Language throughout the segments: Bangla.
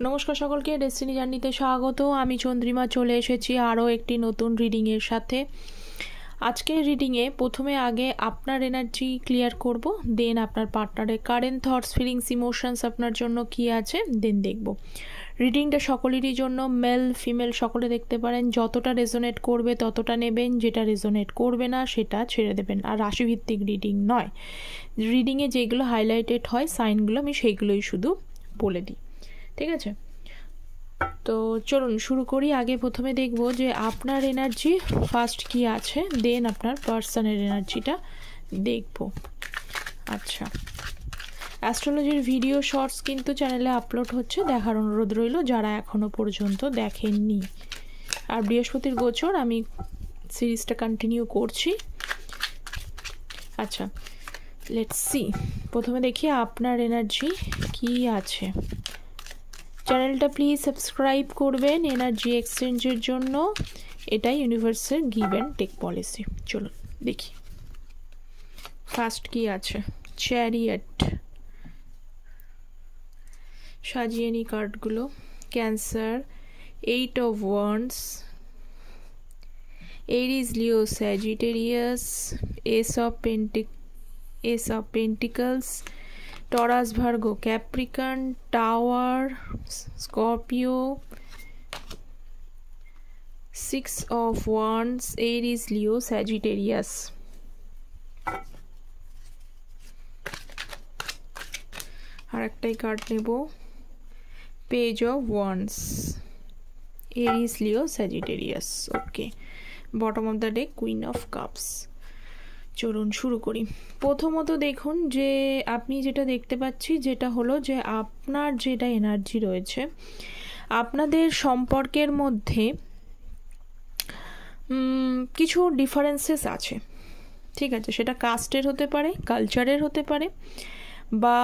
নমস্কার সকলকে, ডেস্টিনি জার্নিতে স্বাগত। আমি চন্দ্রিমা চলে এসেছি আরও একটি নতুন রিডিংয়ের সাথে। আজকের রিডিংয়ে প্রথমে আগে আপনার এনার্জি ক্লিয়ার করব, দেন আপনার পার্টনারের কারেন্ট থটস, ফিলিংস, ইমোশনস আপনার জন্য কী আছে দেন দেখব। রিডিংটা সকলেরই জন্য, মেল ফিমেল সকলে দেখতে পারেন। যতটা রেজোনেট করবে ততটা নেবেন, যেটা রেজোনেট করবে না সেটা ছেড়ে দেবেন। আর রাশিভিত্তিক রিডিং নয়, রিডিংয়ে যেগুলো হাইলাইটেড হয় সাইনগুলো আমি সেইগুলোই শুধু বলে দিই, ঠিক আছে? তো চলুন শুরু করি। আগে প্রথমে দেখব যে আপনার এনার্জি ফার্স্ট কি আছে, দেন আপনার পার্সনের এনার্জিটা দেখব। আচ্ছা, অ্যাস্ট্রোলজির ভিডিও শর্টস কিন্তু চ্যানেলে আপলোড হচ্ছে, দেখার অনুরোধ রইল যারা এখনও পর্যন্ত দেখেননি। আর বৃহস্পতির গোচর আমি সিরিজটা কন্টিনিউ করছি। আচ্ছা, লেটস সি। প্রথমে দেখি আপনার এনার্জি কি আছে। চ্যানেলটা প্লিজ সাবস্ক্রাইব করবেন এনার্জি এক্সচেঞ্জের জন্য, এটাই ইউনিভার্সের গিভ অ্যান্ড টেক পলিসি। চলুন দেখি ফার্স্ট কি আছে। চ্যারিয়েট, সাজিয়ে নিই কার্ডগুলো। Cancer, 8 of Wands, Aries, Leo, Sagittarius, Ace of Pentacles, Taurus, Virgo, Capricorn, Tower, Scorpio, 6 of Wands, Aries, Leo, Sagittarius. আর একটাই কার্ড নেব, page of wands, Aries, Leo, Sagittarius. Okay, bottom of the deck queen of cups. চলুন শুরু করি। প্রথমত দেখুন যে আপনি যেটা দেখতে পাচ্ছি, যেটা হলো যে আপনার যেটা এনার্জি রয়েছে, আপনাদের সম্পর্কের মধ্যে কিছু ডিফারেন্সেস আছে, ঠিক আছে? সেটা কাস্টের হতে পারে, কালচারের হতে পারে, বা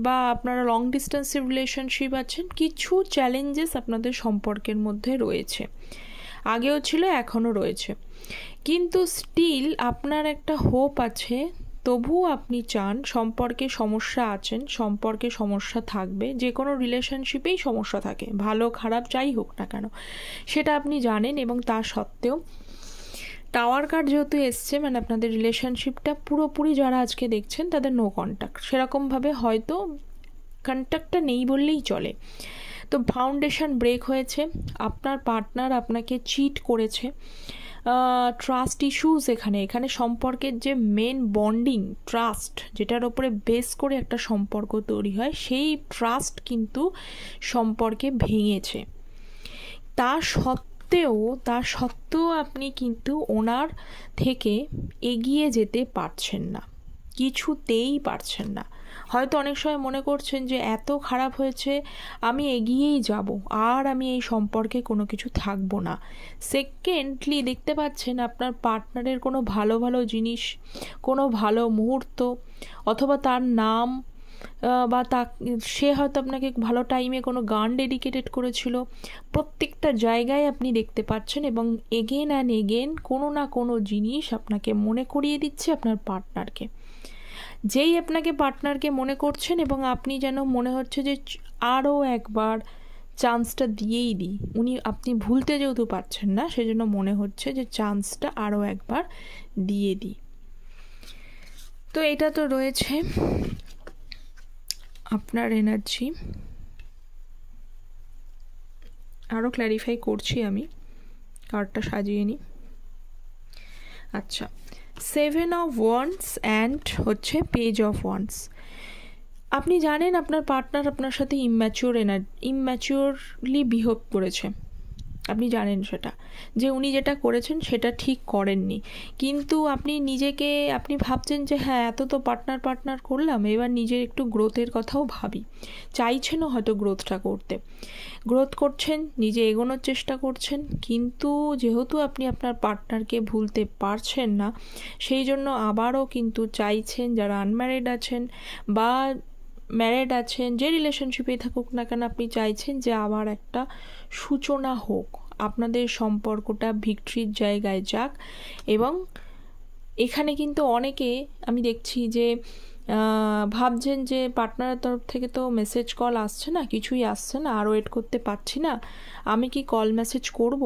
বা আপনারা লং ডিস্টেন্সে রিলেশনশিপ আছেন। কিছু চ্যালেঞ্জেস আপনাদের সম্পর্কের মধ্যে রয়েছে, আগেও ছিল এখনও রয়েছে, কিন্তু স্টিল আপনার একটা হোপ আছে। তবুও আপনি চান, সম্পর্কে সমস্যা আছেন, সম্পর্কে সমস্যা থাকবে, যে কোনো রিলেশনশিপেই সমস্যা থাকে, ভালো খারাপ যাই হোক না কেন সেটা আপনি জানেন। এবং তা সত্ত্বেও টাওয়ার কার্ড যেহেতু এসছে, মানে আপনাদের রিলেশনশিপটা পুরোপুরি যারা আজকে দেখছেন তাদের নো কন্ট্যাক্ট, সেরকমভাবে হয়তো কন্ট্যাক্টটা নেই বললেই চলে। তো ফাউন্ডেশন ব্রেক হয়েছে, আপনার পার্টনার আপনাকে চিট করেছে, ট্রাস্ট ইস্যুস এখানে সম্পর্কের যে মেন বন্ডিং, ট্রাস্ট, যেটার ওপরে বেস করে একটা সম্পর্ক তৈরি হয়, সেই ট্রাস্ট কিন্তু সম্পর্কে ভেঙেছে। তা সত্ত্বেও আপনি কিন্তু ওনার থেকে এগিয়ে যেতে পারছেন না, কিছুতেই পারছেন না। হয়তো অনেক সময় মনে করছেন যে এত খারাপ হয়েছে, আমি এগিয়েই যাব, আর আমি এই সম্পর্কে কোনো কিছু থাকবো না। সেকেন্ডলি দেখতে পাচ্ছেন আপনার পার্টনারের কোনো ভালো ভালো জিনিস, কোনো ভালো মুহূর্ত, অথবা তার নাম, বা সে হয়তো আপনাকে ভালো টাইমে কোনো গান ডেডিকেটেড করেছিল, প্রত্যেকটা জায়গায় আপনি দেখতে পাচ্ছেন। এবং এগেন অ্যান্ড এগেন কোনো না কোনো জিনিস আপনাকে মনে করিয়ে দিচ্ছে আপনার পার্টনারকে। যেই আপনাকে পার্টনারকে মনে করছেন এবং আপনি যেন মনে হচ্ছে যে আরও একবার চান্সটা দিয়েই দিই, আপনি ভুলতে যেহেতু পারছেন না, সেজন্য মনে হচ্ছে যে চান্সটা আরও একবার দিয়ে দিই। তো এটা তো রয়েছে আপনার এনার্জি। আরও ক্ল্যারিফাই করছি আমি, কার্ডটা সাজিয়ে নিই। আচ্ছা, 7 of Wands and page of wands. আপনি জানেন আপনার পার্টনার আপনার সাথে ইম্যাচিওরলি বিহেভ করেছে, আপনি জানেন সেটা, যে উনি যেটা করেছেন সেটা ঠিক করেননি। কিন্তু আপনি ভাবছেন যে হ্যাঁ, এত তো পার্টনার করলাম, এবার নিজের একটু গ্রোথের কথাও ভাবি, চাইছেনও হয়তো গ্রোথ করছেন, নিজে এগোনোর চেষ্টা করছেন। কিন্তু যেহেতু আপনি আপনার পার্টনারকে ভুলতে পারছেন না, সেই জন্য আবারও কিন্তু চাইছেন, যারা আনম্যারিড আছেন বা ম্যারিড আছেন, যে রিলেশনশিপে থাকুক না কেন, আপনি চাইছেন যে আবার একটা সূচনা হোক, আপনাদের সম্পর্কটা ভিক্টরির জায়গায় যাক। এবং এখানে কিন্তু অনেকে আমি দেখছি যে ভাবছেন যে পার্টনারের তরফ থেকে তো মেসেজ কল আসছে না, কিছুই আসছে না, আর ওয়েট করতে পারছি না, আমি কি কল মেসেজ করব?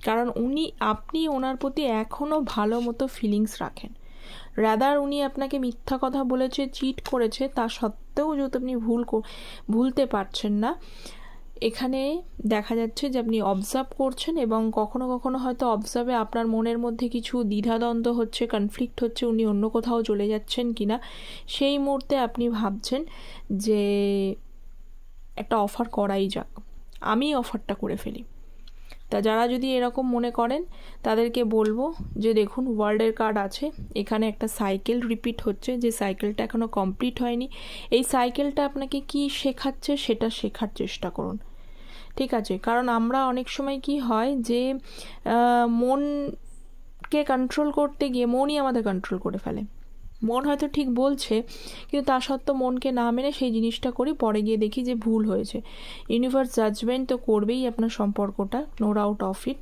কারণ আপনি ওনার প্রতি এখনও ভালো মতো ফিলিংস রাখেন। রাদার উনি আপনাকে মিথ্যা কথা বলেছে, চিট করেছে, তা সত্ত্বেও যেহেতু আপনি ভুলতে পারছেন না, এখানে দেখা যাচ্ছে যে আপনি অবজার্ভ করছেন এবং কখনো কখনো হয়তো অবজার্ভে আপনার মনের মধ্যে কিছু দ্বিধাদ্বন্দ্ব হচ্ছে, কনফ্লিক্ট হচ্ছে, উনি অন্য কোথাও চলে যাচ্ছেন কিনা। সেই মুহূর্তে আপনি ভাবছেন যে একটা অফার করাই যাক, আমি অফারটা করে ফেলি। তা যারা যদি এরকম মনে করেন তাদেরকে বলবো যে দেখুন, ওয়ার্ল্ডের কার্ড আছে, এখানে একটা সাইকেল রিপিট হচ্ছে, যে সাইকেলটা এখনও কমপ্লিট হয়নি। এই সাইকেলটা আপনাকে কি শেখাচ্ছে সেটা শেখার চেষ্টা করুন, ঠিক আছে? কারণ আমরা অনেক সময় কি হয় যে মনকে কন্ট্রোল করতে গিয়ে মনই আমাদের কন্ট্রোল করে ফেলে। মন হয়তো ঠিক বলছে, কিন্তু তা সত্ত্বেও মনকে না মেনে সেই জিনিসটা করি, পরে গিয়ে দেখি যে ভুল হয়েছে। ইউনিভার্স জাজমেন্ট তো করবেই আপনার সম্পর্কটা, নো ডাউট অফ ইট।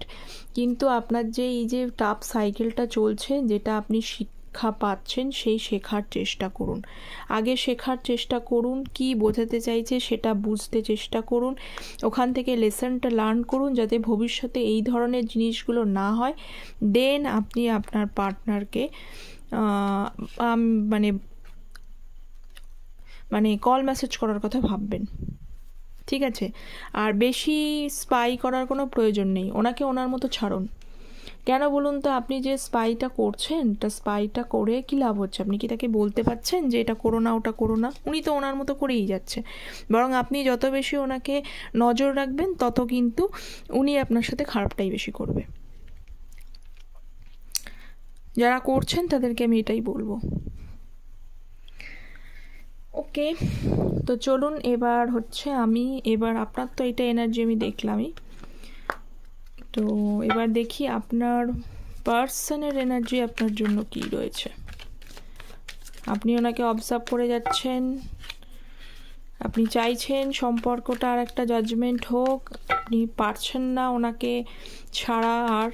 কিন্তু আপনার যে এই যে টাফ সাইকেলটা চলছে, যেটা আপনি শিক্ষা পাচ্ছেন, সেই শেখার চেষ্টা করুন। আগে শেখার চেষ্টা করুন, কি বোঝাতে চাইছে সেটা বুঝতে চেষ্টা করুন, ওখান থেকে লেসনটা লার্ন করুন, যাতে ভবিষ্যতে এই ধরনের জিনিসগুলো না হয়। দেন আপনি আপনার পার্টনারকে মানে কল মেসেজ করার কথা ভাববেন, ঠিক আছে? আর বেশি স্পাই করার কোনো প্রয়োজন নেই, ওনাকে ওনার মতো ছাড়ুন। কেন বলুন তো? আপনি যে স্পাইটা করছেন, স্পাইটা করে কী লাভ হচ্ছে? আপনি কি তাকে বলতে পারছেন যে এটা করো না, ওটা করো না? উনি তো ওনার মতো করেই যাচ্ছে। বরং আপনি যত বেশি ওনাকে নজর রাখবেন, তত কিন্তু উনি আপনার সাথে খারাপটাই বেশি করবে। যারা করছেন তাদেরকে আমি এটাই বলবো। ওকে, তো চলুন এবার এবার আপনার তো এটা এনার্জি আমি দেখলামই, তো এবার দেখি আপনার পার্সনের এনার্জি আপনার জন্য কি রয়েছে। আপনি ওনাকে অবজার্ভ করে যাচ্ছেন, আপনি চাইছেন সম্পর্কটা আর একটা জাজমেন্ট হোক, আপনি পারছেন না ওনাকে ছাড়া আর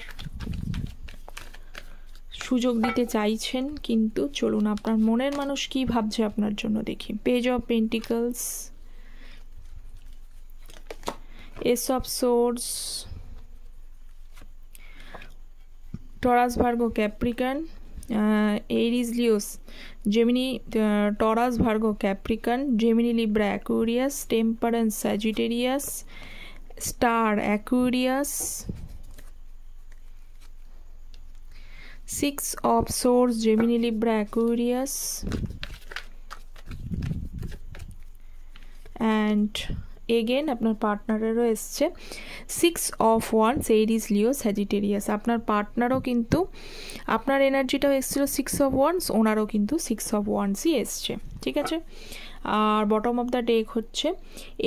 সুযোগ দিতে চাইছেন। কিন্তু চলুন আপনার মনের মানুষ কি ভাবছে আপনার জন্য দেখি। Page of pentacles, ace of swords, Taurus, Virgo, Capricorn, Aries, Leos, Gemini, Taurus, Virgo, Capricorn, Gemini, Libra, Aquarius, temperance, Sagittarius, star, Aquarius, 6 of Swords, Gemini, Libra, Aquarius, and again আপনার পার্টনারেরও এসছে 6 of Wands, Aries, Leo, Sagittarius। আপনার পার্টনারও কিন্তু, আপনার এনার্জিটাও এসেছিল 6 of Wands, ওনারও কিন্তু 6 of Wandsই এসছে, ঠিক আছে? আর বটম অফ দ্য ডেক হচ্ছে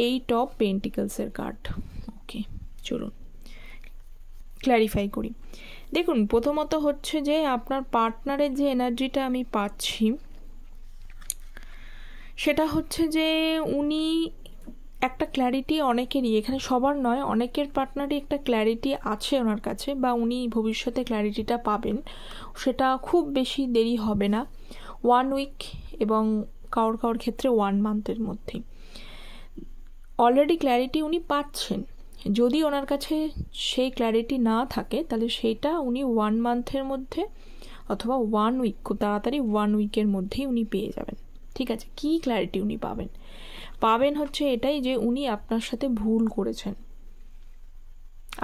8 of Pentaclesের কার্ড। ওকে, চলুন ক্ল্যারিফাই করি। দেখুন, প্রথমত হচ্ছে যে আপনার পার্টনারের যে এনার্জিটা আমি পাচ্ছি, সেটা হচ্ছে যে উনি একটা ক্ল্যারিটি, অনেকেরই, এখানে সবার নয়, অনেকের পার্টনারই একটা ক্ল্যারিটি আছে ওনার কাছে, বা উনি ভবিষ্যতে ক্ল্যারিটিটা পাবেন। সেটা খুব বেশি দেরি হবে না, 1 উইক এবং কারোর ক্ষেত্রে 1 মান্থের মধ্যেই অলরেডি ক্ল্যারিটি উনি পাচ্ছেন। যদি ওনার কাছে সেই ক্ল্যারিটি না থাকে, তাহলে সেইটা উনি 1 মান্থের মধ্যে অথবা 1 উইক, খুব তাড়াতাড়ি 1 উইকের মধ্যেই উনি পেয়ে যাবেন, ঠিক আছে? কি ক্ল্যারিটি উনি পাবেন হচ্ছে এটাই, যে উনি আপনার সাথে ভুল করেছেন।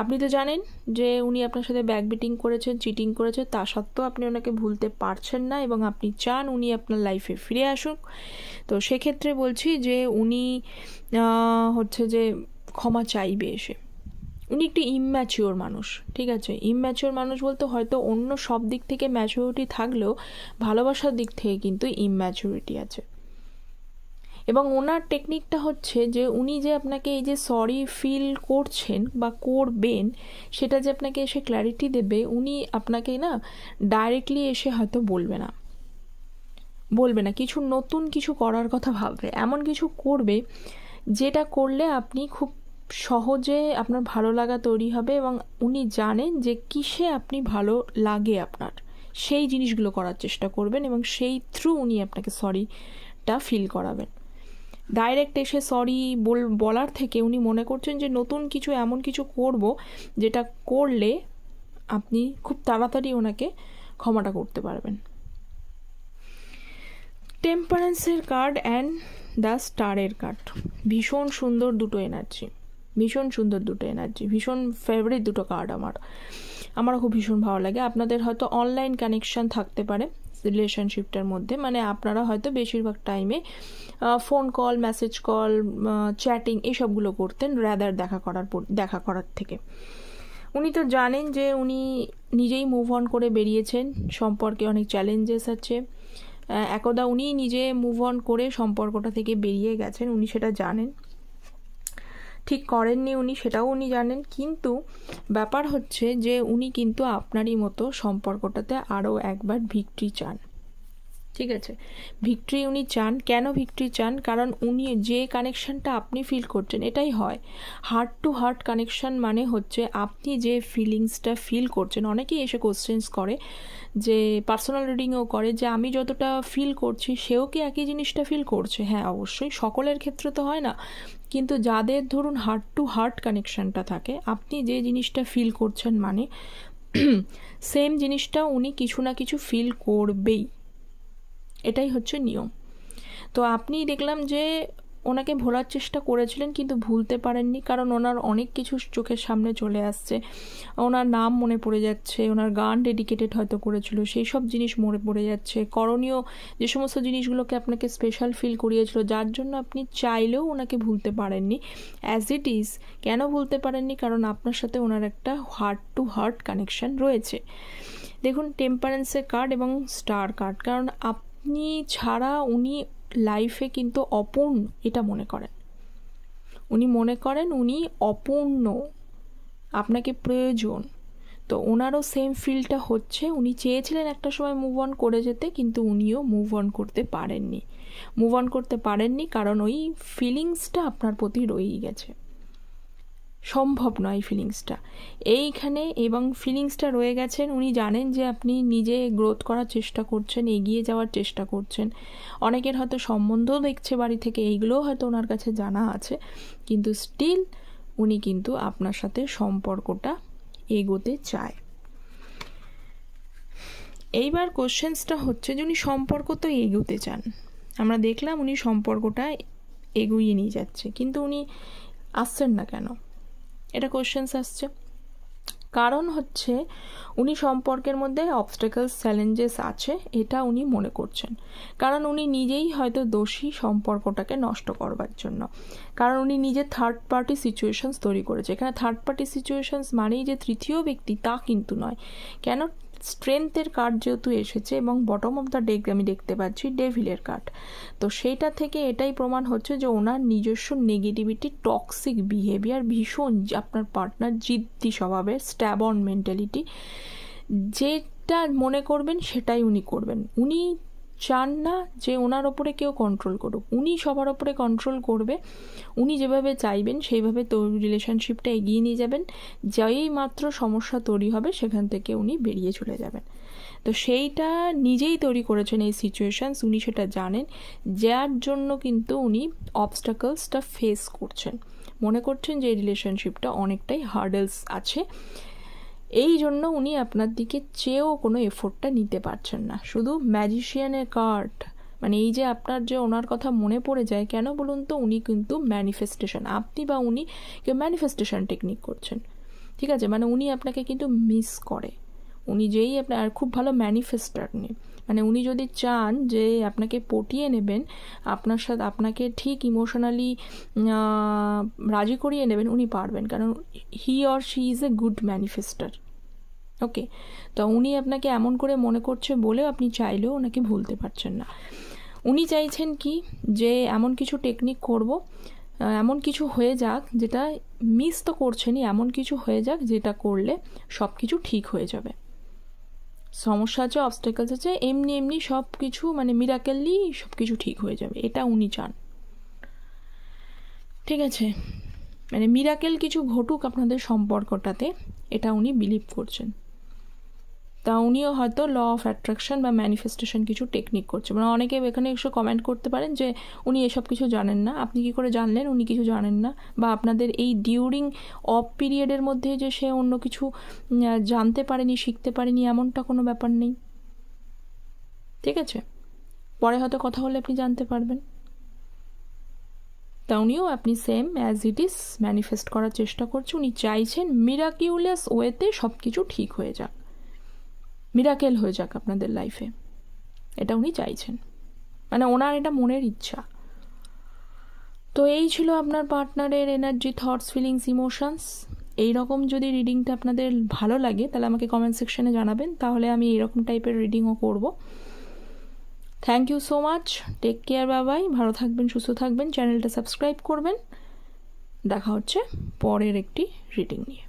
আপনি তো জানেন যে উনি আপনার সাথে ব্যাকবিটিং করেছেন, চিটিং করেছেন, তা সত্ত্বেও আপনি ওনাকে ভুলতে পারছেন না এবং আপনি চান উনি আপনার লাইফে ফিরে আসুক। তো সেক্ষেত্রে বলছি যে উনি হচ্ছে যে ক্ষমা চাইবে এসে। উনি একটু ইম্যাচিওর মানুষ, ঠিক আছে? ইম্যাচিওর মানুষ বলতে হয়তো অন্য সব দিক থেকে ম্যাচিউরিটি থাকলেও ভালোবাসার দিক থেকে কিন্তু ইম্যাচিউরিটি আছে। এবং ওনার টেকনিকটা হচ্ছে যে উনি যে আপনাকে এই যে সরি ফিল করছেন বা করবেন, সেটা যে আপনাকে এসে ক্ল্যারিটি দেবে, উনি আপনাকে না ডাইরেক্টলি এসে হয়তো বলবে না, কিছু নতুন কিছু করার কথা ভাববে, এমন কিছু করবে যেটা করলে আপনি খুব সহজে আপনার ভালো লাগা তৈরি হবে এবং উনি জানেন যে কিসে আপনি ভালো লাগে আপনার, সেই জিনিসগুলো করার চেষ্টা করবেন এবং সেই থ্রু উনি আপনাকে সরিটা ফিল করাবেন। ডাইরেক্ট এসে সরি বলার থেকে উনি মনে করছেন যে নতুন কিছু, এমন কিছু করব যেটা করলে আপনি খুব তাড়াতাড়ি ওনাকে ক্ষমাটা করতে পারবেন। টেম্পারেন্সের কার্ড অ্যান্ড দ্য স্টারের কার্ড, ভীষণ সুন্দর দুটো এনার্জি, ভীষণ সুন্দর দুটো এনার্জি, ভীষণ ফেভারিট দুটো কার্ড আমারও খুব ভীষণ ভালো লাগে। আপনাদের হয়তো অনলাইন কানেকশন থাকতে পারে রিলেশনশিপটার মধ্যে, মানে আপনারা হয়তো বেশিরভাগ টাইমে phone call, message call, chatting এইসবগুলো করতেন রাদার দেখা করার থেকে। উনি তো জানেন যে উনি নিজেই মুভ অন করে বেরিয়েছেন, সম্পর্কে অনেক চ্যালেঞ্জেস আছে, একদা উনি নিজে মুভ অন করে সম্পর্কটা থেকে বেরিয়ে গেছেন, উনি সেটা জানেন। ঠিক করেননি উনি, সেটাও উনি জানেন, কিন্তু ব্যাপার হচ্ছে যে উনি কিন্তু আপনারই মতো সম্পর্কটাতে আরও একবার ভিক্টরি চান। ঠিক আছে, ভিক্টরি উনি চান। কেন ভিক্টরি চান? কারণ উনি যে কানেকশনটা আপনি ফিল করছেন এটাই হয় হার্ট টু হার্ট কানেকশন। মানে হচ্ছে আপনি যে ফিলিংসটা ফিল করছেন, অনেকেই এসে কোশ্চেন্স করে, যে পার্সোনাল রিডিংও করে, যে আমি যতটা ফিল করছি সেও কি একই জিনিসটা ফিল করছে? হ্যাঁ, অবশ্যই সকলের ক্ষেত্রে তো হয় না, কিন্তু যাদের ধরুন হার্ট টু হার্ট কানেকশনটা থাকে, আপনি যে জিনিসটা ফিল করছেন মানে সেম জিনিসটা উনি কিছু না কিছু ফিল করবেই, এটাই হচ্ছে নিয়ম। তো আপনি দেখলাম যে ওনাকে ভোলার চেষ্টা করেছিলেন কিন্তু ভুলতে পারেননি, কারণ ওনার অনেক কিছু চোখের সামনে চলে আসছে, ওনার নাম মনে পড়ে যাচ্ছে, ওনার গান ডেডিকেটেড হয়তো করেছিল, সেই সব জিনিস মনে পড়ে যাচ্ছে, করণীয় যে সমস্ত জিনিসগুলোকে আপনাকে স্পেশাল ফিল করিয়েছিল, যার জন্য আপনি চাইলেও ওনাকে ভুলতে পারেননি অ্যাজ ইট ইজ। কেন ভুলতে পারেননি? কারণ আপনার সাথে ওনার একটা হার্ট টু হার্ট কানেকশন রয়েছে। দেখুন, টেম্পারেন্সের কার্ড এবং স্টার কার্ড, কারণ আপনি ছাড়া উনি লাইফে কিন্তু অপূর্ণ, এটা মনে করেন উনি, মনে করেন উনি অপূর্ণ, আপনাকে প্রয়োজন। তো ওনারও সেম ফিলটা হচ্ছে, উনি চেয়েছিলেন একটা সময় মুভ অন করে যেতে, কিন্তু উনিও মুভ অন করতে পারেননি, কারণ ওই ফিলিংসটা আপনার প্রতি রয়েই গেছে, সম্ভব নয় ফিলিংসটা এইখানে, এবং ফিলিংসটা রয়ে গেছেন। উনি জানেন যে আপনি নিজে গ্রোথ করার চেষ্টা করছেন, এগিয়ে যাওয়ার চেষ্টা করছেন, অনেকের হয়তো সম্বন্ধও দেখছে বাড়ি থেকে, এইগুলোও হয়তো ওনার কাছে জানা আছে, কিন্তু স্টিল উনি কিন্তু আপনার সাথে সম্পর্কটা এগোতে চায়। এইবার কোশ্চেন্সটা হচ্ছে যে উনি সম্পর্ক তো এগোতে চান, আমরা দেখলাম উনি সম্পর্কটা এগিয়ে নিয়ে যাচ্ছে, কিন্তু উনি আসছেন না কেন? এটা কোশ্চেন্স আসছে। কারণ হচ্ছে উনি সম্পর্কের মধ্যে অবস্টাকলস, চ্যালেঞ্জেস আছে, এটা উনি মনে করছেন, কারণ উনি নিজেই হয়তো দোষী সম্পর্কটাকে নষ্ট করবার জন্য, কারণ উনি নিজে থার্ড পার্টি সিচুয়েশনস তৈরি করেছে। এখানে থার্ড পার্টি সিচুয়েশনস মানেই যে তৃতীয় ব্যক্তি, তা কিন্তু নয়। কেন? স্ট্রেংথের কার্ড যেহেতু এসেছে এবং বটম অফ দ্য ডেক আমি দেখতে পাচ্ছি ডেভিলের কার্ড, তো সেইটা থেকে এটাই প্রমাণ হচ্ছে যে ওনার নিজস্ব নেগেটিভিটি, টক্সিক বিহেভিয়ার, ভীষণ আপনার পার্টনার জিদ্দি স্বভাবের, স্ট্যাব অন মেন্টালিটি, যেটা মনে করবেন সেটাই উনি করবেন। উনি চান না যে ওনার ওপরে কেউ কন্ট্রোল করুক, উনি সবার ওপরে কন্ট্রোল করবে, উনি যেভাবে চাইবেন সেইভাবে তো রিলেশনশিপটা এগিয়ে নিয়ে যাবেন, যেই মাত্র সমস্যা তৈরি হবে সেখান থেকে উনি বেরিয়ে চলে যাবেন। তো সেইটা নিজেই তৈরি করেছেন এই সিচুয়েশনস, উনি সেটা জানেন, যার জন্য কিন্তু উনি অবস্টাকলসটা ফেস করছেন, মনে করছেন যে এই রিলেশনশিপটা অনেকটাই হার্ডেলস আছে, এই জন্য উনি আপনার দিকে চেয়েও কোনো এফোর্টটা নিতে পারছেন না। শুধু ম্যাজিশিয়ানের কার্ড, মানে এই যে আপনার যে ওনার কথা মনে পড়ে যায়, কেন বলুন তো? উনি কিন্তু ম্যানিফেস্টেশন, আপনি বা উনি কেউ ম্যানিফেস্টেশন টেকনিক করছেন, ঠিক আছে? মানে উনি আপনাকে কিন্তু মিস করে, উনি যেই আপনার খুব ভালো ম্যানিফেস্টার নেই, মানে উনি যদি চান যে আপনাকে পটিয়ে নেবেন, আপনার সাথে আপনাকে ঠিক ইমোশনালি রাজি করিয়ে নেবেন, উনি পারবেন, কারণ he or she is a good manifester. Okay, তো উনি আপনাকে এমন করে মনে করছে বলেও আপনি চাইলেও ওনাকে ভুলতে পারছেন না। উনি চাইছেন কি, যে এমন কিছু টেকনিক করব, এমন কিছু হয়ে যাক, যেটা মিস তো করছেনই, এমন কিছু হয়ে যাক যেটা করলে সব কিছু ঠিক হয়ে যাবে। সমস্যা আছে, অবস্টাকলস আছে, এমনি এমনি সব কিছু, মানে মিরাকেললি সব কিছু ঠিক হয়ে যাবে, এটা উনি চান। ঠিক আছে, মানে মিরাকেল কিছু ঘটুক আপনাদের সম্পর্কটাতে, এটা উনি বিলিভ করছেন। তা উনিও হয়তো ল অফ অ্যাট্রাকশন বা ম্যানিফেস্টেশন কিছু টেকনিক করছে। মানে অনেকে এখানে এসে কমেন্ট করতে পারেন যে উনি এসব কিছু জানেন না। আপনি কি করে জানলেন উনি কিছু জানেন না? বা আপনাদের এই ডিউরিং অফ পিরিয়ডের মধ্যে যে সে অন্য কিছু জানতে পারেনি, শিখতে পারেনি, এমনটা কোনো ব্যাপার নেই। ঠিক আছে, পরে হয়তো কথা হলে আপনি জানতে পারবেন। তা উনিও আপনি same as it is manifest করার চেষ্টা করছে। উনি চাইছেন মিরাকিউলাস ওয়েতে সব কিছু ঠিক হয়ে যাক, মিরাকেল হয়ে যাক আপনাদের লাইফে, এটা উনি চাইছেন। মানে ওনার এটা মনের ইচ্ছা। তো এই ছিল আপনার পার্টনারের এনার্জি, থটস, ফিলিংস, ইমোশনস। এইরকম যদি রিডিংটা আপনাদের ভালো লাগে তাহলে আমাকে কমেন্ট সেকশনে জানাবেন, তাহলে আমি এইরকম টাইপের রিডিংও করব। Thank you so much, take care, bye bye, ভালো থাকবেন, সুস্থ থাকবেন, চ্যানেলটা সাবস্ক্রাইব করবেন। দেখা হচ্ছে পরের একটি রিডিং নিয়ে।